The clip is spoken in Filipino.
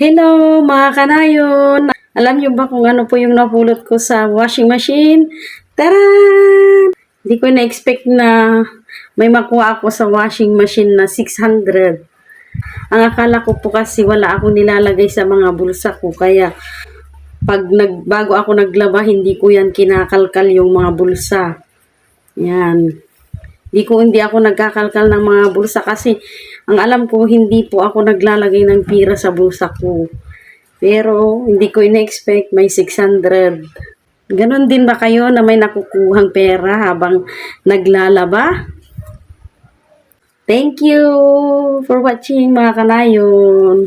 Hello mga kanayon! Alam niyo ba kung ano po yung napulot ko sa washing machine? Taran! Hindi ko na-expect na may makuha ako sa washing machine na 600. Ang akala ko po kasi wala akong nilalagay sa mga bulsa ko. Kaya bago ako naglaba, hindi ko yan kinakalkal yung mga bulsa. Yan. Hindi ako nagkakalkal ng mga bulsa kasi ang alam ko hindi po ako naglalagay ng pira sa bulsa ko. Pero hindi ko ina-expect may 600. Ganon din ba kayo na may nakukuhang pera habang naglalaba? Thank you for watching mga kanayon.